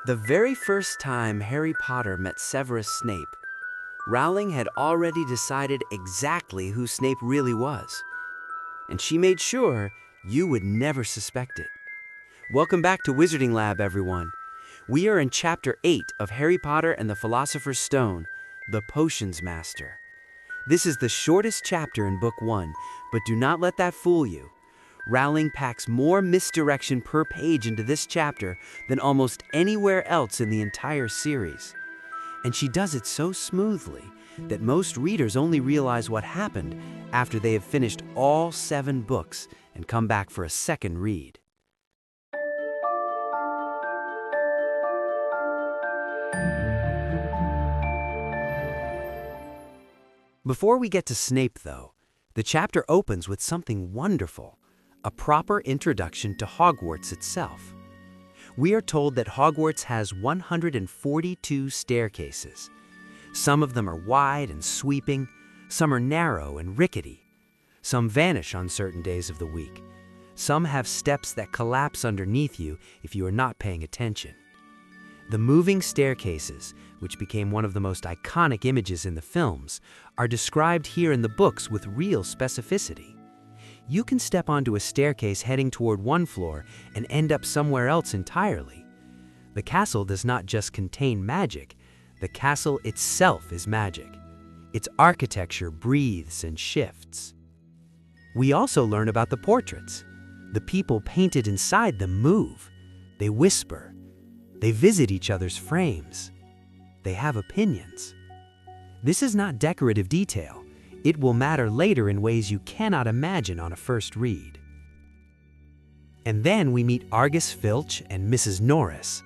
The very first time Harry Potter met Severus Snape, Rowling had already decided exactly who Snape really was, and she made sure you would never suspect it. Welcome back to Wizarding Lab, everyone. We are in Chapter 8 of Harry Potter and the Philosopher's Stone, The Potions Master. This is the shortest chapter in Book 1, but do not let that fool you. Rowling packs more misdirection per page into this chapter than almost anywhere else in the entire series. And she does it so smoothly that most readers only realize what happened after they have finished all 7 books and come back for a second read. Before we get to Snape, though, the chapter opens with something wonderful. A proper introduction to Hogwarts itself. We are told that Hogwarts has 142 staircases. Some of them are wide and sweeping, some are narrow and rickety. Some vanish on certain days of the week. Some have steps that collapse underneath you if you are not paying attention. The moving staircases, which became one of the most iconic images in the films, are described here in the books with real specificity. You can step onto a staircase heading toward one floor and end up somewhere else entirely. The castle does not just contain magic, the castle itself is magic. Its architecture breathes and shifts. We also learn about the portraits. The people painted inside them move. They whisper. They visit each other's frames. They have opinions. This is not decorative detail. It will matter later in ways you cannot imagine on a first read. And then we meet Argus Filch and Mrs. Norris.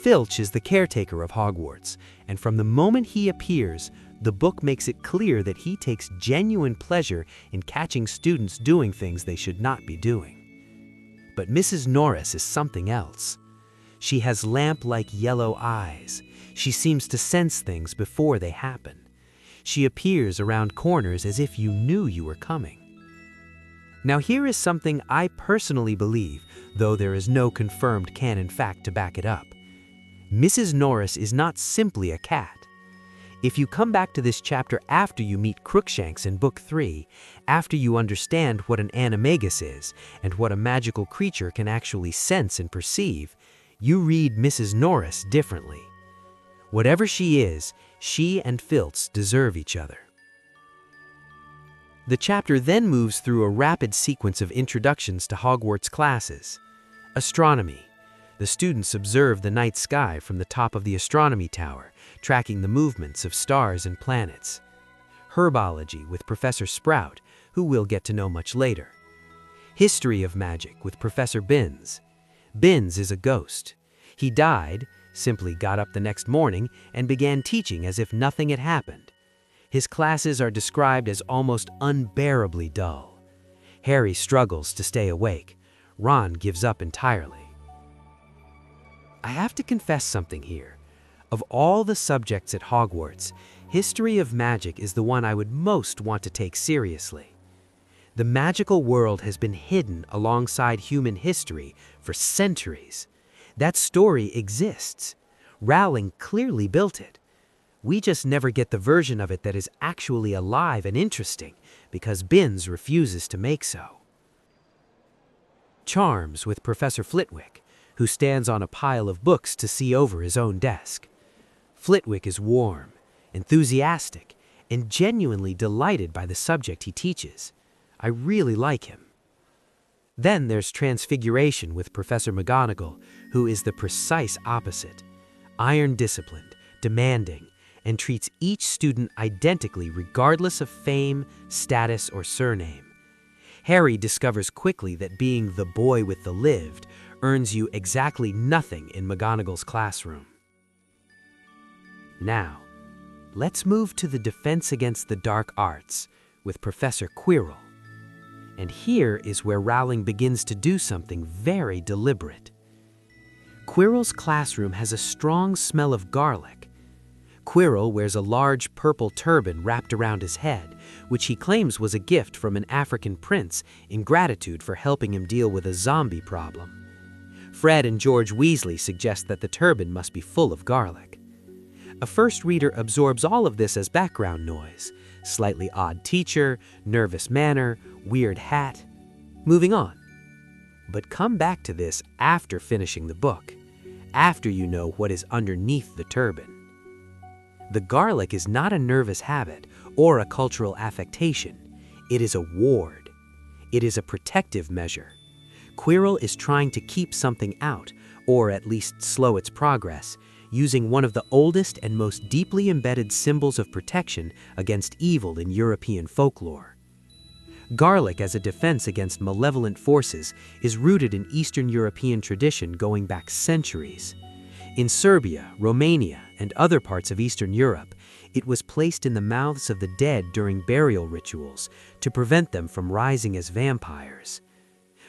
Filch is the caretaker of Hogwarts, and from the moment he appears, the book makes it clear that he takes genuine pleasure in catching students doing things they should not be doing. But Mrs. Norris is something else. She has lamp-like yellow eyes. She seems to sense things before they happen. She appears around corners as if you knew you were coming. Now here is something I personally believe, though there is no confirmed canon fact to back it up. Mrs. Norris is not simply a cat. If you come back to this chapter after you meet Crookshanks in Book 3, after you understand what an animagus is and what a magical creature can actually sense and perceive, you read Mrs. Norris differently. Whatever she is, she and Filch deserve each other. The chapter then moves through a rapid sequence of introductions to Hogwarts classes. Astronomy. The students observe the night sky from the top of the astronomy tower, tracking the movements of stars and planets. Herbology with Professor Sprout, who we'll get to know much later. History of magic with Professor Binns. Binns is a ghost. He died, simply got up the next morning and began teaching as if nothing had happened. His classes are described as almost unbearably dull. Harry struggles to stay awake. Ron gives up entirely. I have to confess something here. Of all the subjects at Hogwarts, history of magic is the one I would most want to take seriously. The magical world has been hidden alongside human history for centuries. That story exists. Rowling clearly built it. We just never get the version of it that is actually alive and interesting because Binns refuses to make so. Charms with Professor Flitwick, who stands on a pile of books to see over his own desk. Flitwick is warm, enthusiastic, and genuinely delighted by the subject he teaches. I really like him. Then there's Transfiguration with Professor McGonagall, who is the precise opposite. Iron-disciplined, demanding, and treats each student identically regardless of fame, status, or surname. Harry discovers quickly that being the boy with the lived earns you exactly nothing in McGonagall's classroom. Now, let's move to the Defense Against the Dark Arts with Professor Quirrell. And here is where Rowling begins to do something very deliberate. Quirrell's classroom has a strong smell of garlic. Quirrell wears a large purple turban wrapped around his head, which he claims was a gift from an African prince in gratitude for helping him deal with a zombie problem. Fred and George Weasley suggest that the turban must be full of garlic. A first reader absorbs all of this as background noise. Slightly odd teacher, nervous manner, weird hat. Moving on. But come back to this after finishing the book, after you know what is underneath the turban. The garlic is not a nervous habit or a cultural affectation. It is a ward. It is a protective measure. Quirrell is trying to keep something out, or at least slow its progress, using one of the oldest and most deeply embedded symbols of protection against evil in European folklore. Garlic as a defense against malevolent forces is rooted in Eastern European tradition going back centuries. In Serbia, Romania, and other parts of Eastern Europe, it was placed in the mouths of the dead during burial rituals to prevent them from rising as vampires.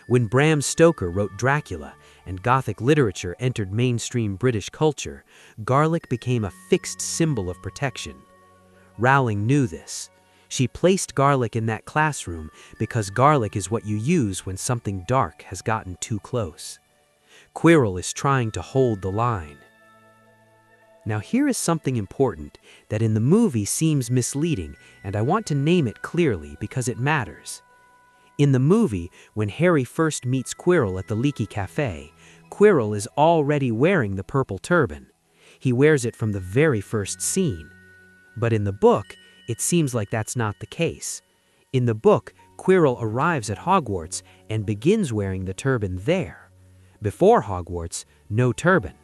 When Bram Stoker wrote Dracula and Gothic literature entered mainstream British culture, garlic became a fixed symbol of protection. Rowling knew this. She placed garlic in that classroom because garlic is what you use when something dark has gotten too close. Quirrell is trying to hold the line. Now here is something important that in the movie seems misleading, and I want to name it clearly because it matters. In the movie, when Harry first meets Quirrell at the Leaky Cafe, Quirrell is already wearing the purple turban. He wears it from the very first scene. But in the book, it seems like that's not the case. In the book, Quirrell arrives at Hogwarts and begins wearing the turban there. Before Hogwarts, no turban.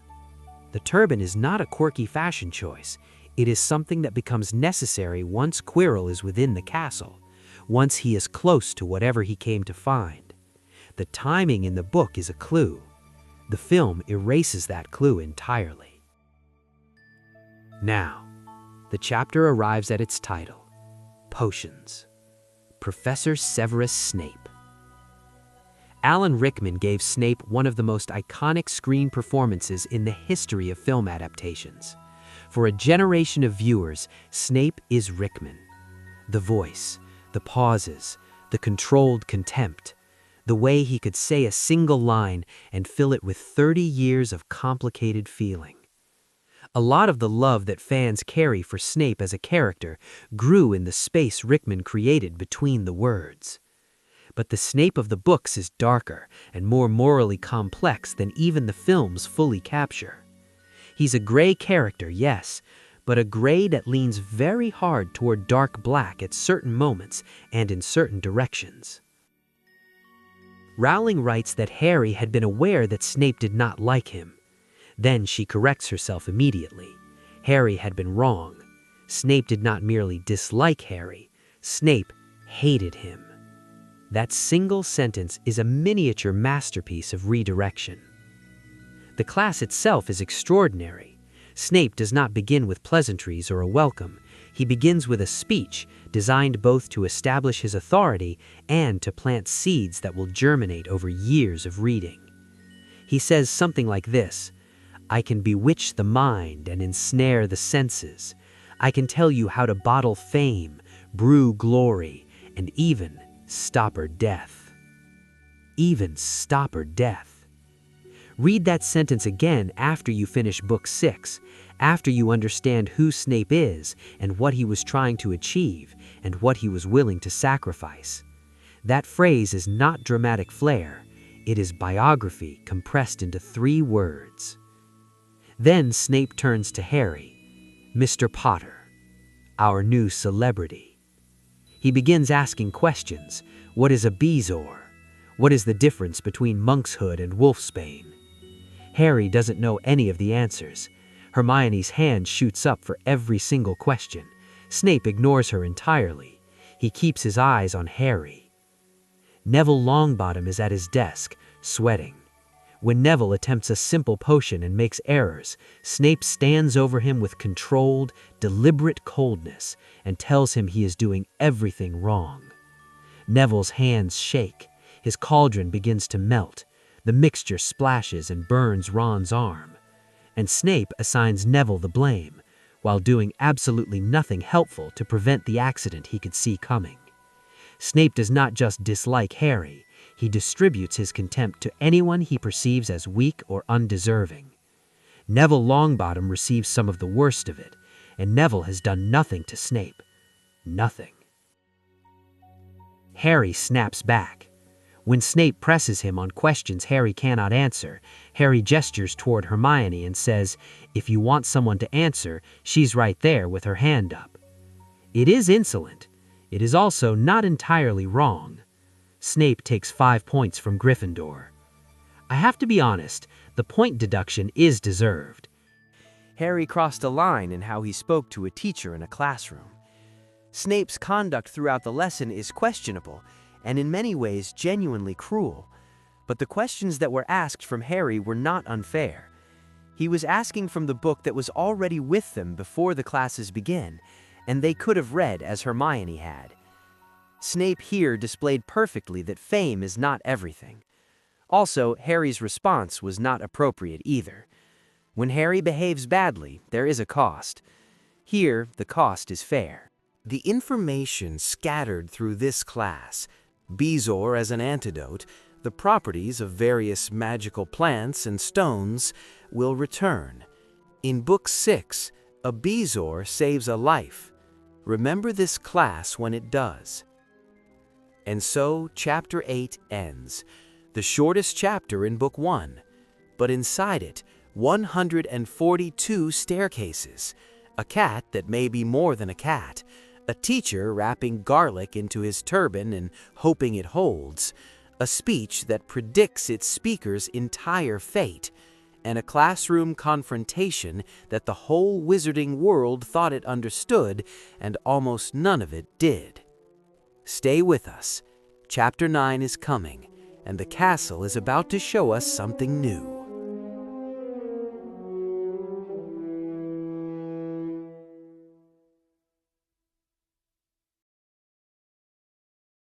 The turban is not a quirky fashion choice. It is something that becomes necessary once Quirrell is within the castle, once he is close to whatever he came to find. The timing in the book is a clue. The film erases that clue entirely. Now, the chapter arrives at its title, Potions. Professor Severus Snape. Alan Rickman gave Snape one of the most iconic screen performances in the history of film adaptations. For a generation of viewers, Snape is Rickman. The voice, the pauses, the controlled contempt, the way he could say a single line and fill it with 30 years of complicated feeling. A lot of the love that fans carry for Snape as a character grew in the space Rickman created between the words. But the Snape of the books is darker and more morally complex than even the films fully capture. He's a gray character, yes, but a gray that leans very hard toward dark black at certain moments and in certain directions. Rowling writes that Harry had been aware that Snape did not like him. Then she corrects herself immediately. Harry had been wrong. Snape did not merely dislike Harry. Snape hated him. That single sentence is a miniature masterpiece of redirection. The class itself is extraordinary. Snape does not begin with pleasantries or a welcome. He begins with a speech designed both to establish his authority and to plant seeds that will germinate over years of reading. He says something like this: I can bewitch the mind and ensnare the senses. I can tell you how to bottle fame, brew glory, and even stopper death. Even stopper death. Read that sentence again after you finish Book 6, after you understand who Snape is and what he was trying to achieve and what he was willing to sacrifice. That phrase is not dramatic flair. It is biography compressed into 3 words. Then Snape turns to Harry, Mr. Potter, our new celebrity. He begins asking questions. What is a bezoar? What is the difference between monkshood and wolfsbane? Harry doesn't know any of the answers. Hermione's hand shoots up for every single question. Snape ignores her entirely. He keeps his eyes on Harry. Neville Longbottom is at his desk, sweating. When Neville attempts a simple potion and makes errors, Snape stands over him with controlled, deliberate coldness and tells him he is doing everything wrong. Neville's hands shake. His cauldron begins to melt. The mixture splashes and burns Ron's arm. And Snape assigns Neville the blame, while doing absolutely nothing helpful to prevent the accident he could see coming. Snape does not just dislike Harry, he distributes his contempt to anyone he perceives as weak or undeserving. Neville Longbottom receives some of the worst of it, and Neville has done nothing to Snape. Nothing. Harry snaps back. When Snape presses him on questions Harry cannot answer, Harry gestures toward Hermione and says, "If you want someone to answer, she's right there with her hand up." It is insolent. It is also not entirely wrong. Snape takes 5 points from Gryffindor. I have to be honest, the point deduction is deserved. Harry crossed a line in how he spoke to a teacher in a classroom. Snape's conduct throughout the lesson is questionable, and in many ways genuinely cruel. But the questions that were asked from Harry were not unfair. He was asking from the book that was already with them before the classes began, and they could have read as Hermione had. Snape here displayed perfectly that fame is not everything. Also, Harry's response was not appropriate either. When Harry behaves badly, there is a cost. Here, the cost is fair. The information scattered through this class, Bezoar as an antidote, the properties of various magical plants and stones, will return. In Book 6, a Bezoar saves a life. Remember this class when it does. And so, Chapter 8 ends. The shortest chapter in Book 1, but inside it, 142 staircases, a cat that may be more than a cat, a teacher wrapping garlic into his turban and hoping it holds, a speech that predicts its speaker's entire fate, and a classroom confrontation that the whole wizarding world thought it understood and almost none of it did. Stay with us. Chapter 9 is coming, and the castle is about to show us something new.